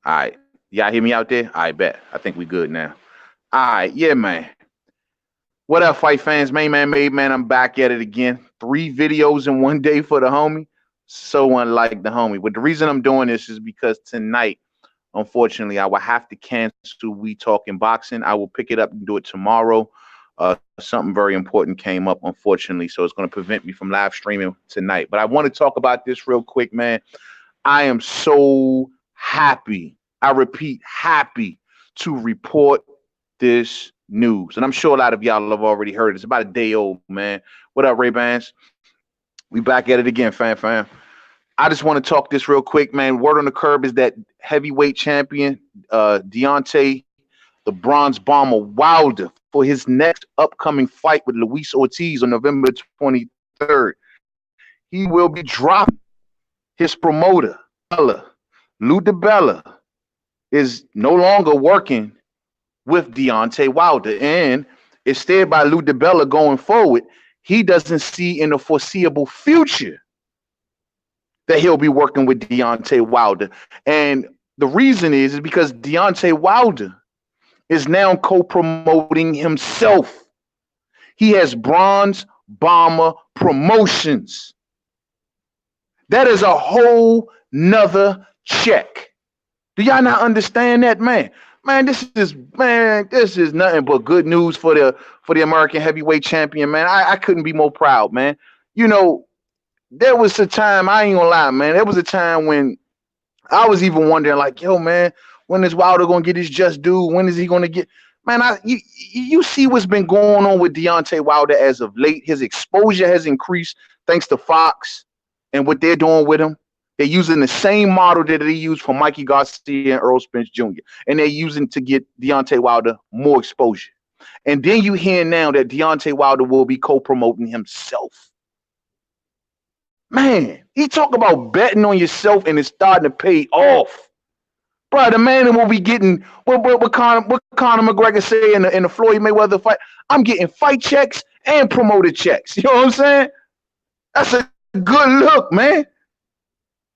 All right. Y'all hear me out there? I bet. I think we good now. All right. Yeah, man. What up, fight fans? Main man, made man. I'm back at it again. 3 videos in one day for the homie. So unlike the homie. But the reason I'm doing this is because tonight, unfortunately, I will have to cancel We Talking Boxing. I will pick it up and do it tomorrow. Something very important came up, unfortunately, so it's going to prevent me from live streaming tonight. But I want to talk about this real quick, man. I am so happy. I repeat, happy to report this news. And I'm sure a lot of y'all have already heard it. It's about a day old, man. What up, Ray Bans? We back at it again, fam. I just want to talk this real quick, man. Word on the curb is that heavyweight champion, Deontay, the Bronze Bomber Wilder, for his next upcoming fight with Luis Ortiz on November 23rd, he will be dropping his promoter, Lou DiBella, is no longer working with Deontay Wilder. And instead, by Lou DiBella going forward, he doesn't see in the foreseeable future that he'll be working with Deontay Wilder. And the reason is because Deontay Wilder is now co-promoting himself. He has Bronze Bomber Promotions. That is a whole nother check. Do y'all not understand that, man? This is nothing but good news for the American heavyweight champion, man. I couldn't be more proud, man. You know, there was a time, I ain't gonna lie, man. There was a time when I was even wondering, like, yo, man, when is Wilder gonna get his just due? When is he gonna get? Man, you see what's been going on with Deontay Wilder as of late. His exposure has increased thanks to Fox and what they're doing with him. They're using the same model that they used for Mikey Garcia and Earl Spence Jr. And they're using to get Deontay Wilder more exposure. And then you hear now that Deontay Wilder will be co-promoting himself. Man, he talk about betting on yourself and it's starting to pay off. Bro, the man will be getting what Conor McGregor say in the Floyd Mayweather fight. I'm getting fight checks and promoted checks. You know what I'm saying? That's a good look, man.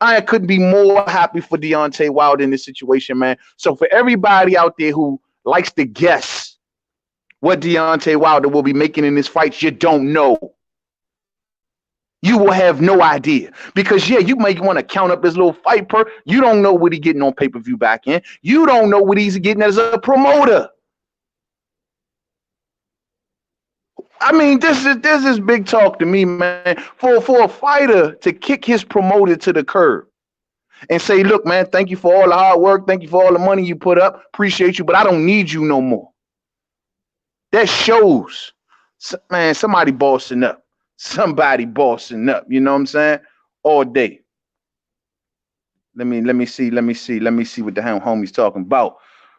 I couldn't be more happy for Deontay Wilder in this situation, man. So for everybody out there who likes to guess what Deontay Wilder will be making in this fight, you don't know. You will have no idea because, yeah, you may want to count up his little fight per. You don't know what he's getting on pay-per-view back in. You don't know what he's getting as a promoter. I mean, this is big talk to me, man. For a fighter to kick his promoter to the curb and say, look, man, thank you for all the hard work. Thank you for all the money you put up. Appreciate you, but I don't need you no more. That shows, man, somebody bossing up. Somebody bossing up, you know what I'm saying? All day. Let me see what the hell homie's talking about.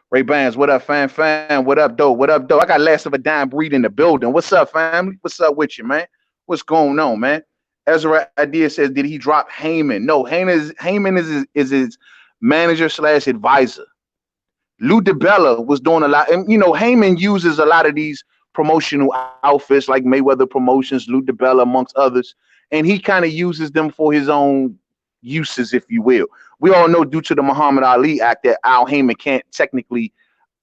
Ray Bans, what up, fam? What up, though? I got Last of a Dying Breed in the building. What's up, family? What's up with you, man? What's going on, man? Ezra Idea says, did he drop Heyman? No, Heyman is his manager / advisor. Lou DiBella was doing a lot, and you know, Heyman uses a lot of these promotional outfits like Mayweather Promotions, Lou DiBella, amongst others, and he kind of uses them for his own uses, if you will. We all know due to the Muhammad Ali Act that Al Heyman can't technically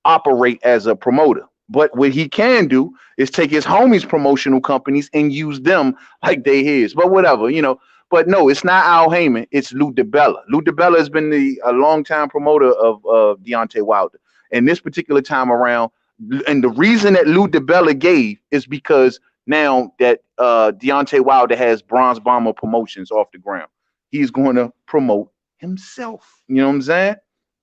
operate as a promoter, but what he can do is take his homies' promotional companies and use them like they his. But whatever, you know. But no, it's not Al Heyman. It's Lou DiBella. Lou DiBella has been a long-time promoter of Deontay Wilder, and this particular time around. And the reason that Lou DiBella gave is because now that Deontay Wilder has Bronze Bomber Promotions off the ground, he's going to promote himself. You know what I'm saying?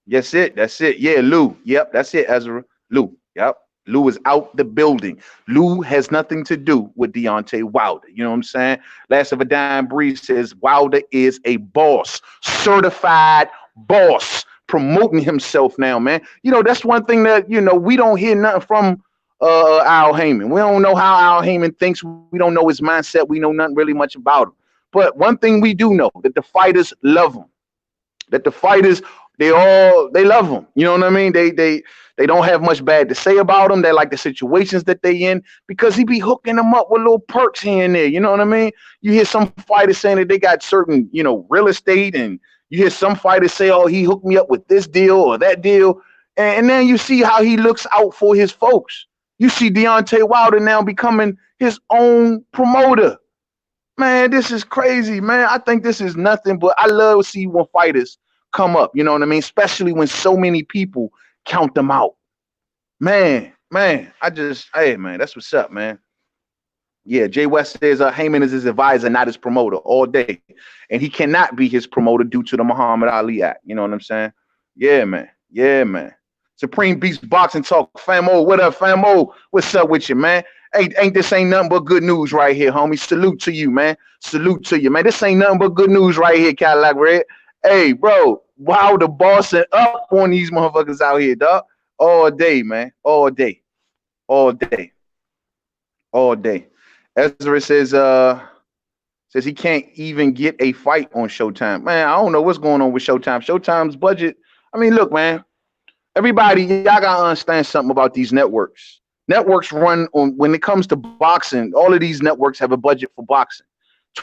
That's it. Yeah, Lou. Yep, that's it, Ezra. Lou. Yep. Lou is out the building. Lou has nothing to do with Deontay Wilder. You know what I'm saying? Last of a Dying Breed says Wilder is a boss, certified boss. Promoting himself now, man. You know, that's one thing that, you know, we don't hear nothing from Al Heyman. We don't know how Al Heyman thinks. We don't know his mindset. We know nothing really much about him. But one thing we do know, that the fighters love him. That the fighters, they love him. You know what I mean? They don't have much bad to say about him. They like the situations that they in because he be hooking them up with little perks here and there. You know what I mean? You hear some fighters saying that they got certain, you know, real estate and You hear some fighters say, oh, he hooked me up with this deal or that deal. And then you see how he looks out for his folks. You see Deontay Wilder now becoming his own promoter. Man, this is crazy, man. I think this is nothing, but I love to see when fighters come up, you know what I mean? Especially when so many people count them out. Man, hey, man, that's what's up, man. Yeah, Jay West says Heyman is his advisor, not his promoter, all day. And he cannot be his promoter due to the Muhammad Ali Act. You know what I'm saying? Yeah, man. Yeah, man. Supreme Beast Boxing Talk. Famo, what up, Famo? What's up with you, man? Hey, this ain't nothing but good news right here, homie. Salute to you, man. Salute to you, man. This ain't nothing but good news right here, Cadillac Red. Hey, bro, wow, the bossing up on these motherfuckers out here, dog. All day, man. All day. All day. All day. Ezra says he can't even get a fight on Showtime. Man, I don't know what's going on with Showtime. Showtime's budget. I mean, look, man. Everybody, y'all gotta understand something about these networks. Networks run on, when it comes to boxing, all of these networks have a budget for boxing.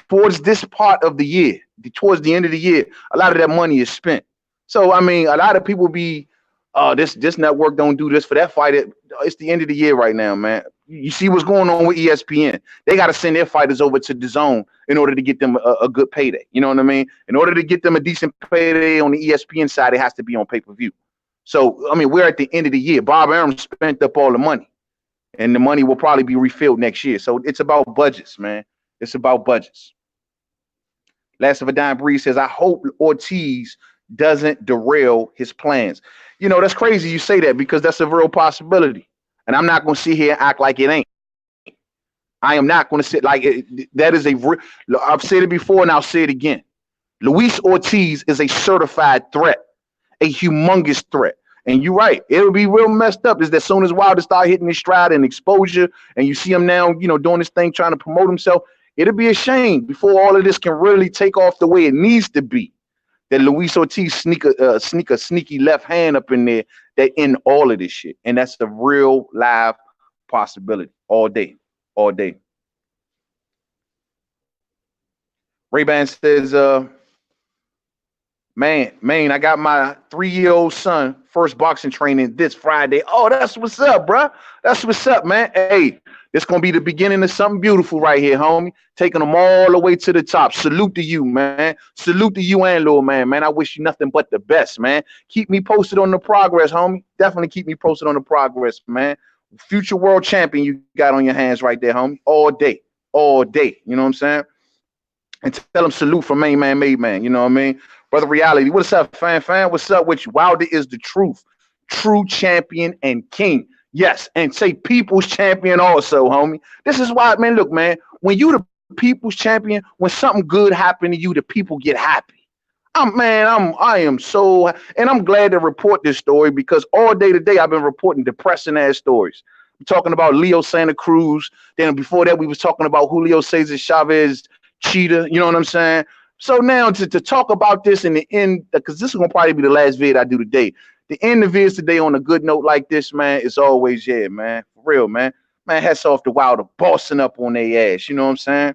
Towards this part of the year, towards the end of the year, a lot of that money is spent. So, I mean, a lot of people be, this network don't do this for that fight. It's the end of the year right now, man. You see what's going on with ESPN. They got to send their fighters over to the zone in order to get them a good payday. You know what I mean? In order to get them a decent payday on the ESPN side, it has to be on pay-per-view. So, I mean, we're at the end of the year. Bob Arum spent up all the money, and the money will probably be refilled next year. So it's about budgets, man. It's about budgets. Last of a Dime Breeze says, I hope Ortiz doesn't derail his plans. You know, that's crazy you say that because that's a real possibility. And I'm not going to sit here and act like it ain't. I am not going to sit like it. That is I've said it before and I'll say it again. Luis Ortiz is a certified threat, a humongous threat. And you're right. It would be real messed up is that as soon as Wilder start hitting his stride and exposure and you see him now, you know, doing this thing, trying to promote himself, it'll be a shame before all of this can really take off the way it needs to be. That Luis Ortiz sneak a sneaky left hand up in there that end all of this shit. And that's a real live possibility all day, all day. Ray-Ban says, man, I got my 3-year-old son first boxing training this Friday. Oh, that's what's up, bro. That's what's up, man. Hey, it's going to be the beginning of something beautiful right here, homie. Taking them all the way to the top. Salute to you, man. Salute to you and little man, man. I wish you nothing but the best, man. Keep me posted on the progress, homie. Definitely keep me posted on the progress, man. Future world champion you got on your hands right there, homie. All day. All day. You know what I'm saying? And tell him salute from main man, made man. You know what I mean? Brother Reality, what's up, fan? What's up with you? Wilder is the truth. True champion and king. Yes, and say people's champion also, homie. This is why, man, look, man, when you the people's champion, when something good happened to you, the people get happy. I am so, and I'm glad to report this story because all day today I've been reporting depressing ass stories. We're talking about Leo Santa Cruz. Then before that, we was talking about Julio Cesar Chavez cheetah. You know what I'm saying? So now to talk about this in the end, because this is gonna probably be the last vid I do today. The end of vids today on a good note like this, man, it's always, yeah, man, for real, man. Man, hats off to Wilder, bossing up on their ass. You know what I'm saying?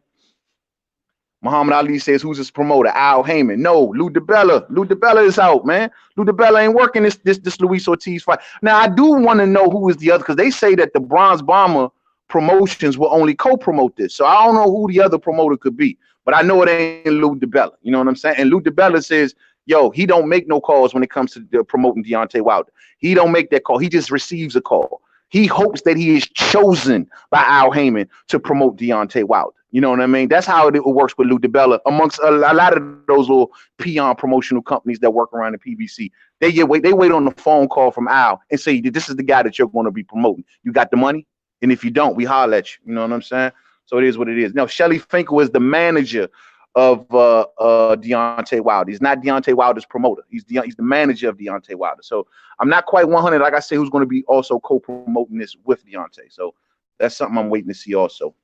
Muhammad Ali says, who's his promoter? Al Heyman. No, Lou DiBella. Lou DiBella is out, man. Lou DiBella ain't working this Luis Ortiz fight. Now, I do want to know who is the other, because they say that the Bronze Bomber Promotions will only co-promote this. So I don't know who the other promoter could be. But I know it ain't Lou DiBella. You know what I'm saying? And Lou DiBella says, yo, he don't make no calls when it comes to promoting Deontay Wilder. He don't make that call. He just receives a call. He hopes that he is chosen by Al Heyman to promote Deontay Wilder. You know what I mean? That's how it works with Lou DiBella amongst a lot of those little peon promotional companies that work around the PBC. They wait on the phone call from Al and say, this is the guy that you're going to be promoting. You got the money? And if you don't, we holler at you. You know what I'm saying? So it is what it is. Now, Shelly Finkel is the manager of Deontay Wilder. He's not Deontay Wilder's promoter. He's the manager of Deontay Wilder. So I'm not quite 100. Like I say, who's going to be also co-promoting this with Deontay. So that's something I'm waiting to see also.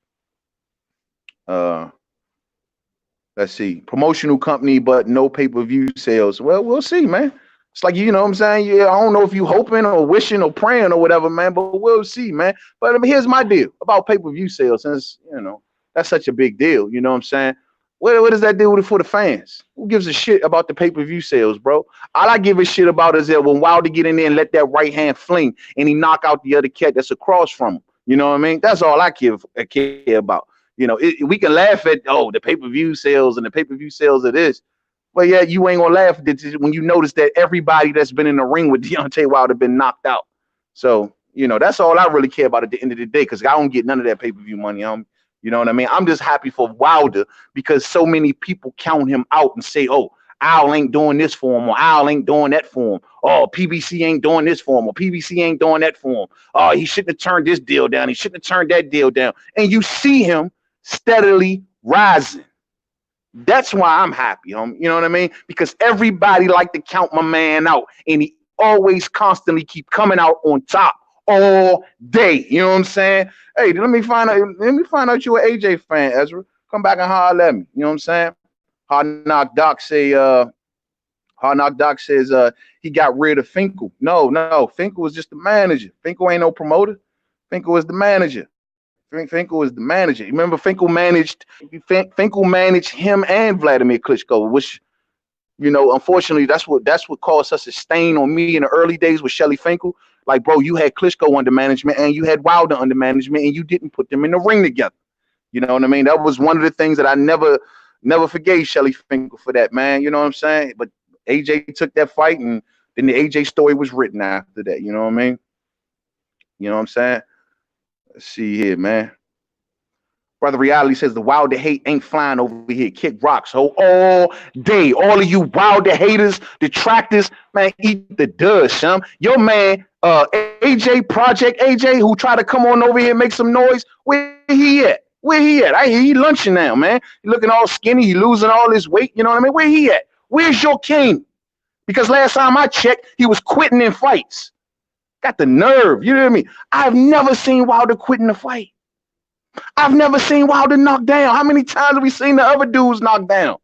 Let's see. Promotional company, but no pay-per-view sales. Well, we'll see, man. It's like, you know what I'm saying? Yeah, I don't know if you hoping or wishing or praying or whatever, man, but we'll see, man. But I mean, here's my deal about pay-per-view sales, since, you know, that's such a big deal. You know what I'm saying? What does that do for the fans? Who gives a shit about the pay-per-view sales, bro? All I give a shit about is that when Wilder get in there and let that right hand fling and he knock out the other cat that's across from him. You know what I mean? That's all I care about. You know, we can laugh at, oh, the pay-per-view sales and the pay-per-view sales of this. But yeah, you ain't gonna laugh when you notice that everybody that's been in the ring with Deontay Wilder been knocked out. So, you know, that's all I really care about at the end of the day, because I don't get none of that pay-per-view money. You know what I mean? I'm just happy for Wilder because so many people count him out and say, oh, Al ain't doing this for him, or Al ain't doing that for him. Oh, PBC ain't doing this for him, or PBC ain't doing that for him. Oh, he shouldn't have turned this deal down. He shouldn't have turned that deal down. And you see him steadily rising. That's why I'm happy, homie. You know what I mean? Because everybody like to count my man out, and he always constantly keep coming out on top all day. You know what I'm saying? Hey, let me find out you an AJ fan, Ezra. Come back and holler at me. You know what I'm saying? Hard Knock Doc says he got rid of Finkel. No, Finkel was just the manager. Finkel ain't no promoter. Finkel was the manager. Finkel was the manager. You remember Finkel managed him and Vladimir Klitschko, which, you know, unfortunately, that's what caused us a stain on me in the early days with Shelly Finkel. Like, bro, you had Klitschko under management and you had Wilder under management, and you didn't put them in the ring together. You know what I mean? That was one of the things that I never forgave Shelly Finkel for, that, man. You know what I'm saying? But AJ took that fight, and then the AJ story was written after that. You know what I mean? You know what I'm saying? Let's see here, man. Brother Reality says the Wilder hate ain't flying over here. Kick rocks. So all day, all of you Wilder haters, detractors, man, eat the dust, son. Your man, AJ, Project AJ, who tried to come on over here and make some noise, where he at? Where he at? I hear he lunching now, man. He looking all skinny. He losing all his weight. You know what I mean? Where he at? Where's your king? Because last time I checked, he was quitting in fights. Got the nerve. You know what I mean? I've never seen Wilder quitting a fight. I've never seen Wilder knocked down. How many times have we seen the other dudes knocked down?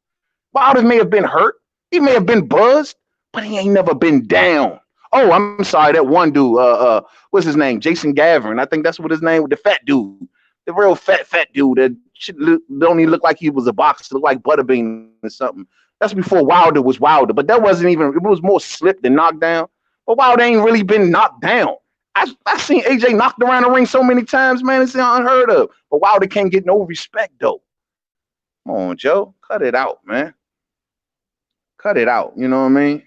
Wilder may have been hurt. He may have been buzzed, but he ain't never been down. Oh, I'm sorry. That one dude, what's his name? Jason Gavin. I think that's what his name was, the fat dude. The real fat dude that don't even look like he was a boxer. Look like Butterbean or something. That's before Wilder was Wilder, but that wasn't even, it was more slip than knocked down. But Wilder ain't really been knocked down. I seen AJ knocked around the ring so many times, man, it's unheard of. But Wilder can't get no respect, though. Come on, Joe. Cut it out, man. Cut it out. You know what I mean?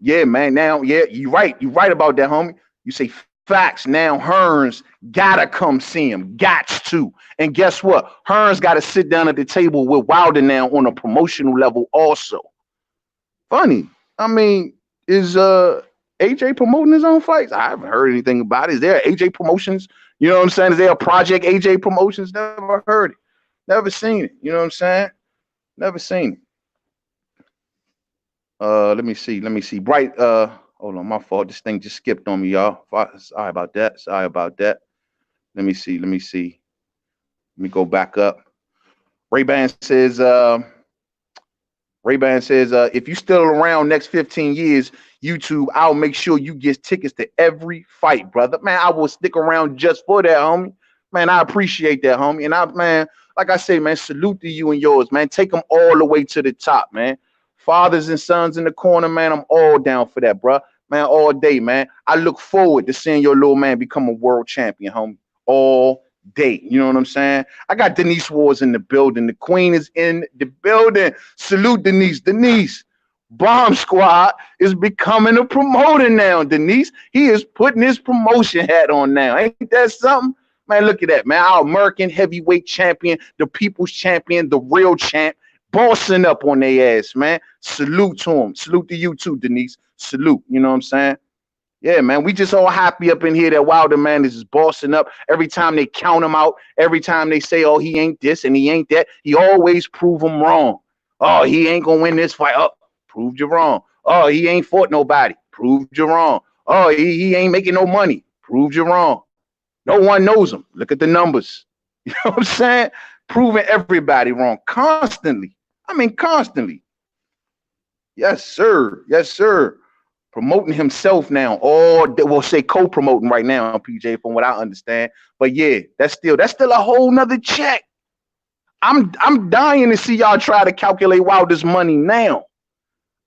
Yeah, man. Now, yeah, you're right. You're right about that, homie. You say facts. Now Hearns gotta come see him. Gots to. And guess what? Hearns got to sit down at the table with Wilder now on a promotional level also. Funny. I mean, is AJ promoting his own fights? I haven't heard anything about it. Is there AJ Promotions? You know what I'm saying? Is there a Project AJ Promotions? Never heard it. Never seen it. You know what I'm saying? Never seen it. Let me see. Bright, hold on, my fault. This thing just skipped on me, y'all. Sorry about that. Let me see. Let me go back up. Ray-Ban says, if you still around next 15 years, YouTube, I'll make sure you get tickets to every fight, brother. Man, I will stick around just for that, homie. Man, I appreciate that, homie. And man, like I say, man, salute to you and yours, man. Take them all the way to the top, man. Fathers and sons in the corner, man. I'm all down for that, bro. Man, all day, man. I look forward to seeing your little man become a world champion, homie. All day. You know what I'm saying? I got Denise Wars in the building. The queen is in the building. Salute, Denise. Denise, Bomb Squad is becoming a promoter now, Denise. He is putting his promotion hat on now. Ain't that something? Man, look at that, man. Our American heavyweight champion, the people's champion, the real champ, bossing up on their ass, man. Salute to him. Salute to you too, Denise. Salute. You know what I'm saying? Yeah, man. We just all happy up in here that Wilder, man, is just bossing up. Every time they count him out, every time they say, oh, he ain't this and he ain't that, he always prove them wrong. Oh, he ain't gonna win this fight. Oh, proved you wrong. Oh, he ain't fought nobody. Proved you wrong. Oh, he ain't making no money. Proved you wrong. No one knows him. Look at the numbers. You know what I'm saying? Proving everybody wrong constantly. I mean, constantly. Yes, sir. Yes, sir. Promoting himself now. Or we'll say co-promoting right now, PJ, from what I understand. But yeah, that's still a whole nother check. I'm dying to see y'all try to calculate Wilder's money now.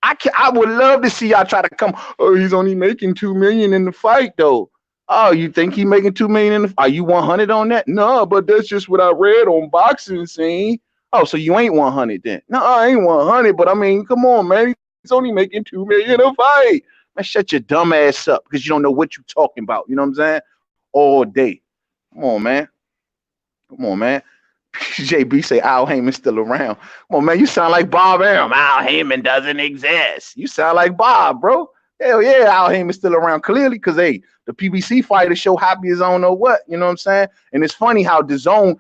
I would love to see y'all try to come. Oh, he's only making $2 million in the fight though. Oh, you think he making $2 million in the? Are you 100 on that? No, but that's just what I read on Boxing Scene. Oh, so you ain't 100 then? No, I ain't 100. But I mean, come on, man. He's only making $2 million a fight. Man, shut your dumb ass up because you don't know what you're talking about. You know what I'm saying? All day. Come on, man. Come on, man. JB say Al Heyman's still around. Come on, man. You sound like Bob Arum. Al Heyman doesn't exist. You sound like Bob, bro. Hell yeah, Al Heyman's still around. Clearly, because hey, the PBC fighters show happy as I don't know what. You know what I'm saying? And it's funny how DAZN,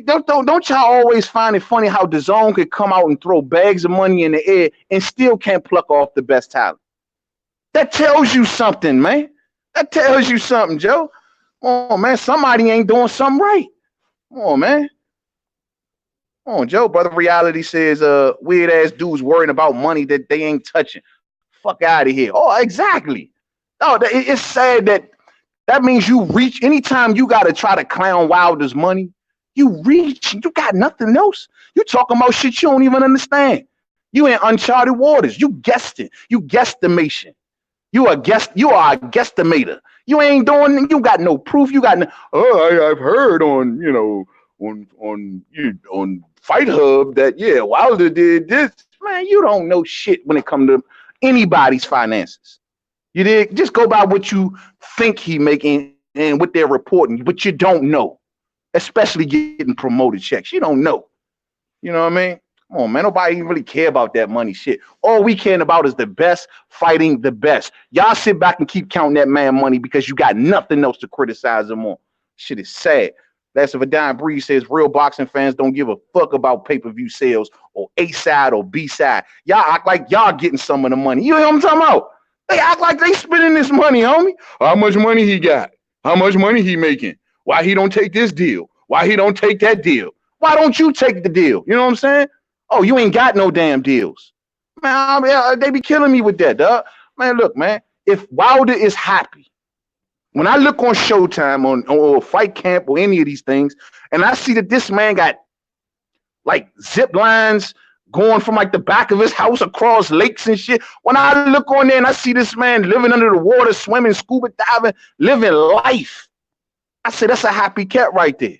don't y'all always find it funny how DAZN could come out and throw bags of money in the air and still can't pluck off the best talent? That tells you something, man. That tells you something, Joe. Oh man, somebody ain't doing something right. Come on, man. Come on, Joe. Brother Reality says, weird ass dudes worrying about money that they ain't touching. Fuck out of here. Oh, exactly. No, it's sad that means you reach anytime you got to try to clown Wilder's money. You reach, you got nothing else. You talking about shit you don't even understand. You in uncharted waters. You guessed it. You guesstimation. You are a guesstimator. You ain't doing. You got no proof. You got no. Oh, I've heard on on Fight Hub that Wilder did this. Man, you don't know shit when it comes to anybody's finances. You did just go by what you think he making and what they're reporting, but you don't know. Especially getting promoted checks. You don't know. You know what I mean? Come on, man. Nobody even really care about that money shit. All we care about is the best fighting the best. Y'all sit back and keep counting that man money because you got nothing else to criticize him on. Shit is sad. That's if a dying breed says real boxing fans don't give a fuck about pay-per-view sales or A-side or B-side. Y'all act like y'all getting some of the money. You know what I'm talking about? They act like they spending this money, homie. How much money he got? How much money he making? Why he don't take this deal? Why he don't take that deal? Why don't you take the deal? You know what I'm saying? Oh, you ain't got no damn deals. Man, they be killing me with that, dog. Man, look, man, if Wilder is happy, when I look on Showtime or Fight Camp or any of these things, and I see that this man got like zip lines going from like the back of his house across lakes and shit. When I look on there and I see this man living under the water, swimming, scuba diving, living life, I say that's a happy cat right there.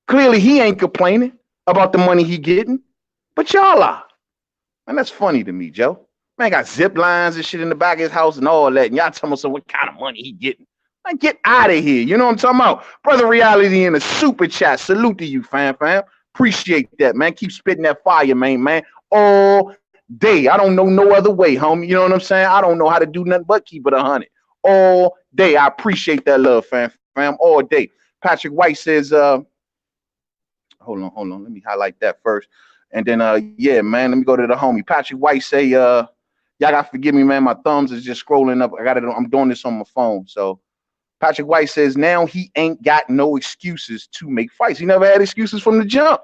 Clearly he ain't complaining about the money he getting, but y'all are. Man, that's funny to me, Joe. Man got zip lines and shit in the back of his house and all that, and y'all tell me so what kind of money he getting. Man, get out of here. You know what I'm talking about? Brother Reality in the super chat. Salute to you, fam. Appreciate that, man. Keep spitting that fire, man. All day. I don't know no other way, homie. You know what I'm saying? I don't know how to do nothing but keep it 100. All day. I appreciate that love, fam. All day. Patrick White says, hold on. Let me highlight that first. And then, yeah, man, let me go to the homie. Patrick White say, y'all got to forgive me, man. My thumbs is just scrolling up. I'm doing this on my phone. So Patrick White says now he ain't got no excuses to make fights. He never had excuses from the jump.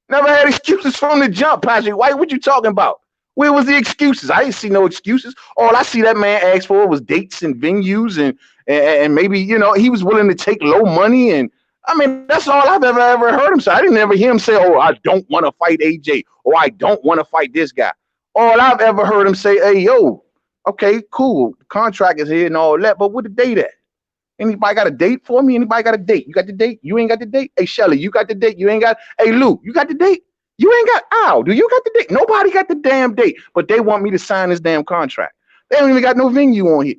Patrick White. What you talking about? Where was the excuses? I didn't see no excuses. All I see that man asked for was dates and venues and maybe, you know, he was willing to take low money. And I mean, that's all I've ever heard him say. I didn't ever hear him say, oh, I don't want to fight AJ or I don't want to fight this guy. All I've ever heard him say, hey, yo, okay, cool. The contract is here and all that, but what the date at? Anybody got a date for me? Anybody got a date? You got the date? You ain't got the date? Hey, Shelly, you got the date? You ain't got? Hey, Lou, you got the date? You ain't got? Ow, do you got the date? Nobody got the damn date, but they want me to sign this damn contract. They don't even got no venue on here.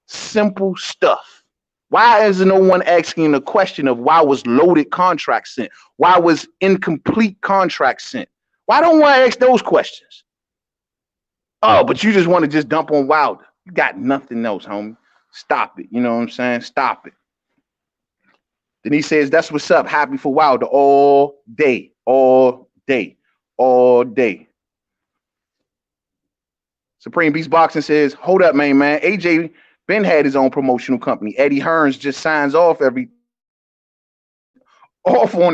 Simple stuff. Why is no one asking the question of why was loaded contract sent? Why was incomplete contract sent? Why don't one ask those questions? Oh, but you just want to just dump on Wilder. You got nothing else, homie. Stop it. You know what I'm saying? Stop it. Then he says, that's what's up. Happy for Wilder all day. Supreme Beast Boxing says, hold up, man. AJ Ben had his own promotional company. Eddie Hearns just signs off on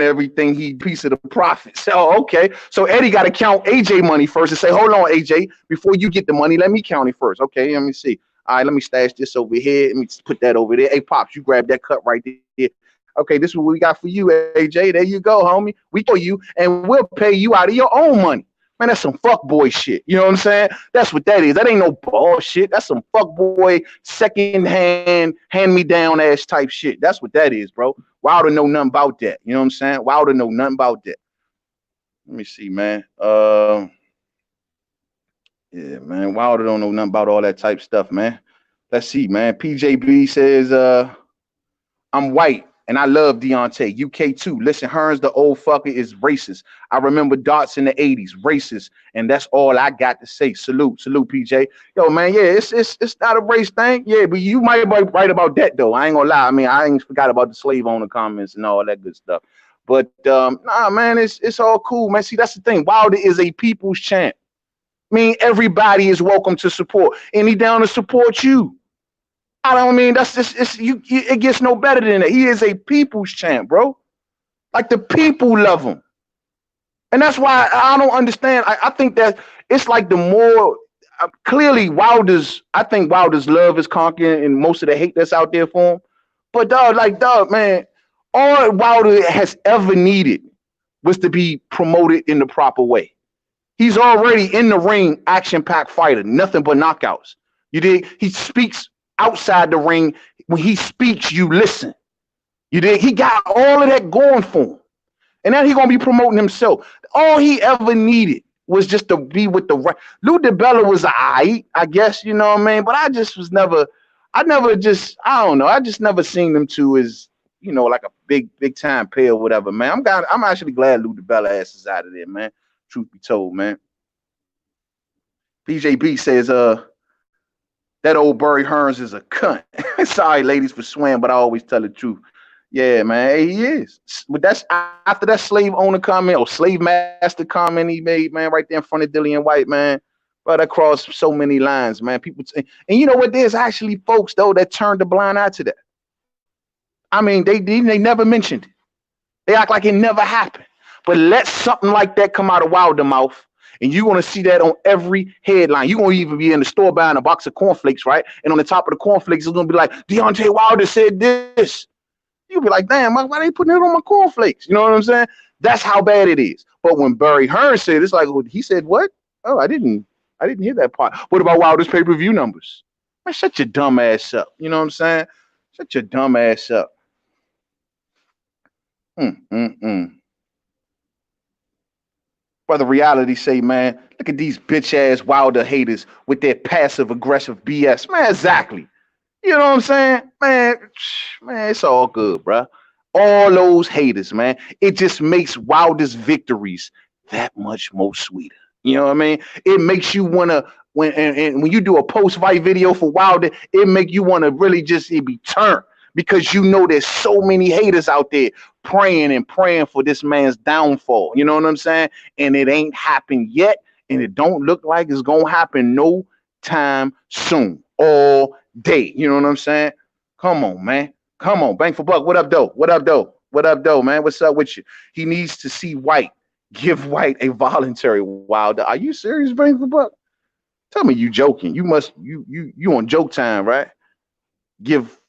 everything. He piece of the profit. So, okay. So Eddie got to count AJ money first and say, hold on, AJ, before you get the money, let me count it first. Okay, let me see. All right, let me stash this over here. Let me put that over there. Hey, Pops, you grab that cut right there. Okay, this is what we got for you, AJ. There you go, homie. We owe you, and we'll pay you out of your own money. Man, that's some fuckboy shit. You know what I'm saying? That's what that is. That ain't no bullshit. That's some fuckboy, secondhand, hand-me-down ass type shit. That's what that is, bro. Wilder know nothing about that. You know what I'm saying? Wilder know nothing about that. Let me see, man. Yeah, man. Wilder don't know nothing about all that type stuff, man. Let's see, man. PJB says, I'm white and I love Deontay. UK too. Listen, Hearns, the old fucker, is racist. I remember darts in the 80s, racist, and that's all I got to say. Salute, PJ. Yo, man, yeah, it's not a race thing. Yeah, but you might be right about that though. I ain't gonna lie. I mean, I ain't forgot about the slave owner comments and all that good stuff. But nah, man, it's all cool, man. See, that's the thing. Wilder is a people's champ. I mean, everybody is welcome to support, and he down to support you. I don't mean that's just it gets no better than that. He is a people's champ, bro. Like the people love him, and that's why I don't understand. I think that it's like the more clearly I think Wilder's love is conquering and most of the hate that's out there for him. But dog, man, all Wilder has ever needed was to be promoted in the proper way. He's already in the ring, action-packed fighter, nothing but knockouts. You dig? He speaks outside the ring. When he speaks, you listen. You dig? He got all of that going for him. And now he's going to be promoting himself. All he ever needed was just to be with the right. Lou DiBella was I guess, you know what I mean? But I just was never, I don't know. I just never seen them two as, you know, like a big time pair or whatever, man. I'm actually glad Lou DiBella ass is out of there, man. Truth be told, man. PJB says, that old Barry Hearns is a cunt. Sorry, ladies, for swearing, but I always tell the truth. Yeah, man, hey, he is. But that's after that slave owner comment or slave master comment he made, man, right there in front of Dillian White, man. But that crossed so many lines, man. People, and you know what? There's actually folks though that turned a blind eye to that. I mean, they never mentioned it. They act like it never happened. But let something like that come out of Wilder's mouth, and you're going to see that on every headline. You're going to even be in the store buying a box of cornflakes, right? And on the top of the cornflakes, it's going to be like, Deontay Wilder said this. You'll be like, damn, why they putting it on my cornflakes? You know what I'm saying? That's how bad it is. But when Barry Hearns said, it's like, he said what? Oh, I didn't hear that part. What about Wilder's pay-per-view numbers? Man, shut your dumb ass up. You know what I'm saying? Shut your dumb ass up. Brother Reality say, man, look at these bitch-ass Wilder haters with their passive-aggressive BS. Man, exactly. You know what I'm saying? Man, it's all good, bro. All those haters, man. It just makes Wilder's victories that much more sweeter. You know what I mean? It makes you want to, when you do a post-fight video for Wilder, it make you want to really just be turned. Because you know there's so many haters out there praying for this man's downfall. You know what I'm saying? And it ain't happened yet, and it don't look like it's gonna happen no time soon. All day. You know what I'm saying? Come on, man. Come on. Bang for buck. What up, though? What up, though, man? What's up with you? He needs to see White. Give White a voluntary Wilder. Are you serious, Bang for buck? Tell me you joking. You on joke time, right? Give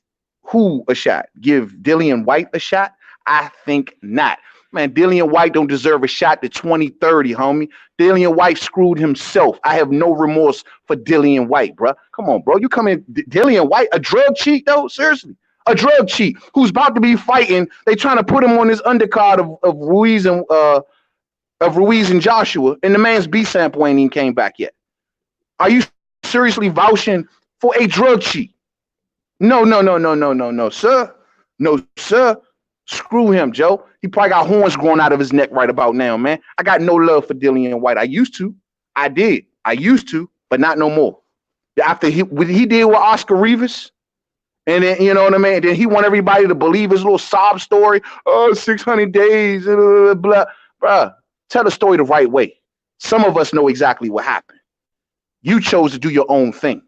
who a shot? Give Dillian White a shot? I think not. Man, Dillian White don't deserve a shot to 2030, homie. Dillian White screwed himself. I have no remorse for Dillian White, bro. Come on, bro. You come in, Dillian White, a drug cheat, though? Seriously. A drug cheat who's about to be fighting. They trying to put him on this undercard of Ruiz and Joshua, and the man's B sample ain't even came back yet. Are you seriously vouching for a drug cheat? No, sir. No, sir. Screw him, Joe. He probably got horns growing out of his neck right about now, man. I got no love for Dillian White. I used to. I did. I used to, but not no more. After he did with Oscar Rivas, and then, you know what I mean? Then he want everybody to believe his little sob story. Oh, 600 days, blah, blah. Bruh, tell the story the right way. Some of us know exactly what happened. You chose to do your own thing,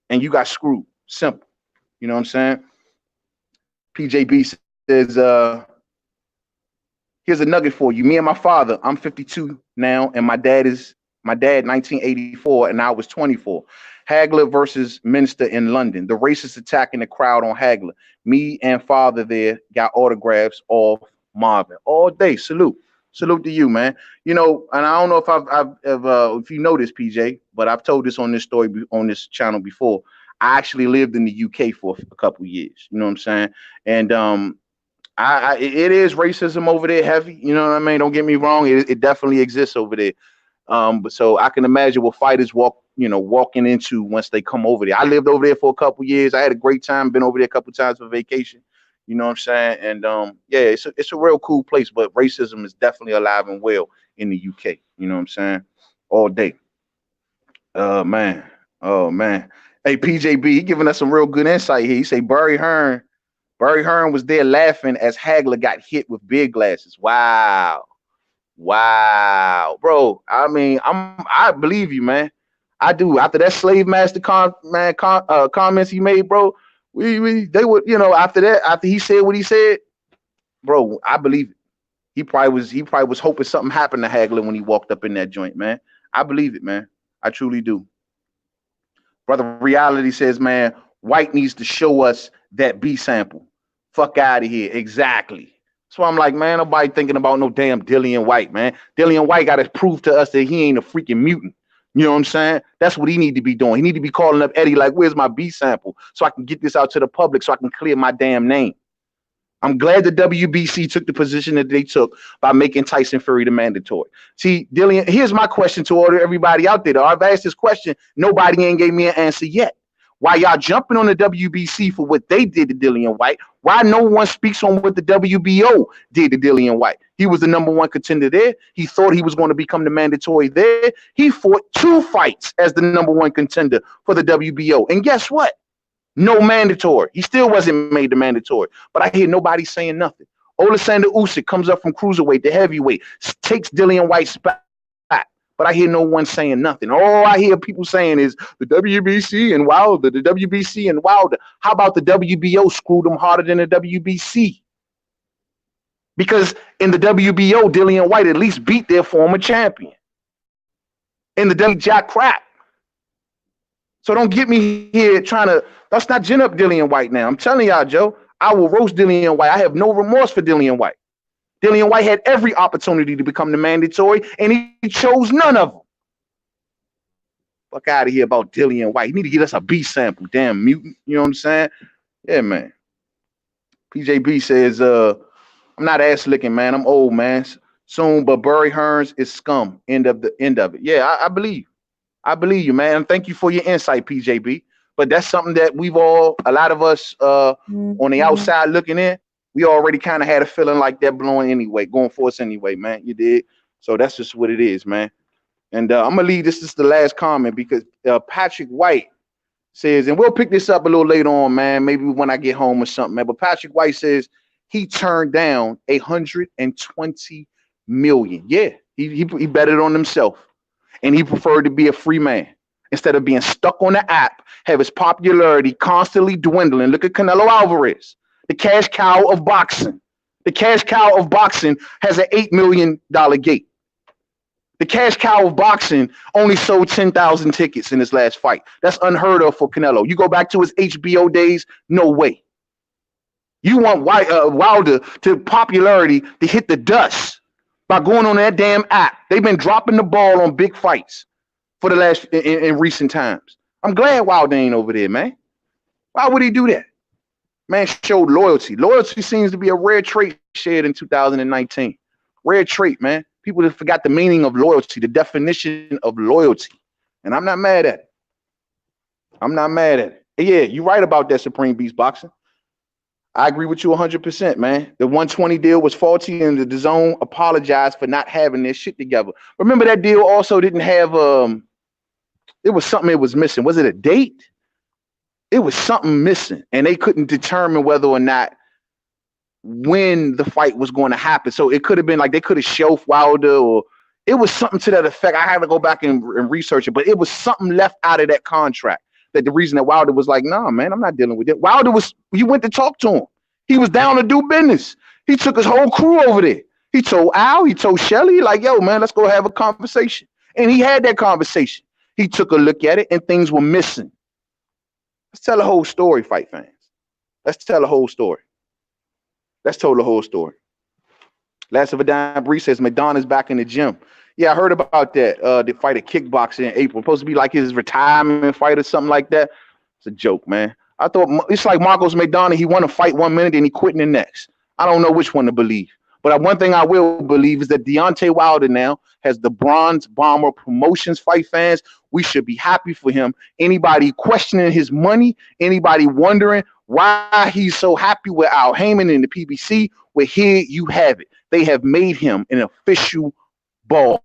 and you got screwed. Simple. You know what I'm saying? PJB says, here's a nugget for you. Me and my father, I'm 52 now, and my dad is My dad, 1984, and I was 24. Hagler versus Minster in London. The racist attack in the crowd on Hagler. Me and father there got autographs off Marvin all day. Salute. Salute to you, man. You know, and I don't know if you know this, PJ, but I've told this on this story on this channel before. I actually lived in the UK for a couple of years. You know what I'm saying? And it is racism over there heavy. You know what I mean? Don't get me wrong. It definitely exists over there. But so I can imagine what fighters walking into once they come over there. I lived over there for a couple years. I had a great time. Been over there a couple times for vacation. You know what I'm saying? And yeah, it's a real cool place. But racism is definitely alive and well in the UK. You know what I'm saying? All day. Man. Oh man. Hey, PJB, he giving us some real good insight here. He say Barry Hearn was there laughing as Hagler got hit with beer glasses. Wow. Wow, bro. I mean, I believe you, man. I do. After that slave master comments he made, bro, they would, after that, after he said what he said, bro, I believe it. He probably was hoping something happened to Hagler when he walked up in that joint, man. I believe it, man. I truly do. Brother Reality says, man, White needs to show us that B sample. Fuck out of here. Exactly. So I'm like, man, nobody thinking about no damn Dillian White, man. Dillian White got to prove to us that he ain't a freaking mutant. You know what I'm saying? That's what he need to be doing. He need to be calling up Eddie like, where's my B sample? So I can get this out to the public so I can clear my damn name. I'm glad the WBC took the position that they took by making Tyson Fury the mandatory. See, Dillian, here's my question to all everybody out there. I've asked this question. Nobody ain't gave me an answer yet. Why y'all jumping on the WBC for what they did to Dillian White? Why no one speaks on what the WBO did to Dillian White? He was the #1 contender there. He thought he was going to become the mandatory there. He fought 2 fights as the #1 contender for the WBO. And guess what? No mandatory. He still wasn't made the mandatory. But I hear nobody saying nothing. Oleksandr Usyk comes up from cruiserweight to heavyweight, takes Dillian White's spot. But I hear no one saying nothing. All I hear people saying is the WBC and Wilder, the WBC and Wilder. How about the WBO screwed them harder than the WBC? Because in the WBO, Dillian White at least beat their former champion. In the Jack crap. So don't get me here trying to, let's not gin up Dillian White now. I'm telling y'all, Joe, I will roast Dillian White. I have no remorse for Dillian White. Dillian White had every opportunity to become the mandatory, and he chose none of them. Fuck out of here about Dillian White. You need to get us a B sample, damn mutant. You know what I'm saying? Yeah, man. PJB says, I'm not ass licking, man. I'm old, man. Soon, but Barry Hearns is scum. End of it. Yeah, I believe. I believe you, man. Thank you for your insight, PJB. But that's something that a lot of us on the outside looking in, we already kind of had a feeling like that blowing anyway, going for us anyway, man. You did. So that's just what it is, man. And I'm going to leave this is the last comment because Patrick White says, and we'll pick this up a little later on, man, maybe when I get home or something, man. But Patrick White says he turned down $120 million. Yeah, he bet it on himself. And he preferred to be a free man instead of being stuck on the app, have his popularity constantly dwindling. Look at Canelo Alvarez. The cash cow of boxing. The cash cow of boxing has an $8 million gate. The cash cow of boxing only sold 10,000 tickets in his last fight. That's unheard of for Canelo. You go back to his HBO days, no way. You want Wilder to popularity to hit the dust by going on that damn app. They've been dropping the ball on big fights for the last in recent times. I'm glad Wilder ain't over there, man. Why would he do that? Man showed loyalty. Loyalty seems to be a rare trait shared in 2019. Rare trait, man. People have forgot the meaning of loyalty, the definition of loyalty. And I'm not mad at it. I'm not mad at it. Yeah, you're right about that, Supreme Beast Boxing. I agree with you 100%, man. The 120 deal was faulty, and the DAZN apologized for not having their shit together. Remember that deal also didn't have it was something it was missing. Was it a date? It was something missing, and they couldn't determine whether or not when the fight was going to happen. So it could have been like they could have shelved Wilder, or it was something to that effect. I had to go back and research it, but it was something left out of that contract. That the reason that Wilder was like, nah, man, I'm not dealing with it. Wilder he went to talk to him. He was down to do business. He took his whole crew over there. He told Al, he told Shelly, like, yo, man, let's go have a conversation. And he had that conversation. He took a look at it and things were missing. Let's tell the whole story, fight fans. Let's tell the whole story. Let's tell the whole story. Last of a dime, Bree says Madonna's back in the gym. Yeah, I heard about that. The fight at kickboxing in April. Supposed to be like his retirement fight or something like that. It's a joke, man. I thought it's like Marcos Madonna. He won a fight 1 minute and he quit in the next. I don't know which one to believe. But one thing I will believe is that Deontay Wilder now has the Bronze Bomber Promotions, fight fans. We should be happy for him. Anybody questioning his money, anybody wondering why he's so happy with Al Heyman and the PBC, well, here you have it. They have made him an official boss.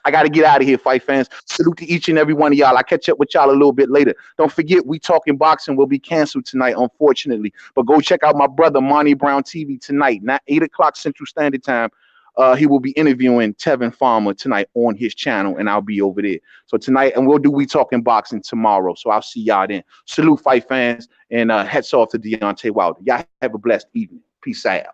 I got to get out of here, fight fans. Salute to each and every one of y'all. I'll catch up with y'all a little bit later. Don't forget, We Talking Boxing will be canceled tonight, unfortunately. But go check out my brother, Monty Brown TV, tonight, 8 o'clock Central Standard Time. He will be interviewing Tevin Farmer tonight on his channel, and I'll be over there. So tonight, and we'll do We Talking Boxing tomorrow. So I'll see y'all then. Salute, fight fans, and hats off to Deontay Wilder. Y'all have a blessed evening. Peace out.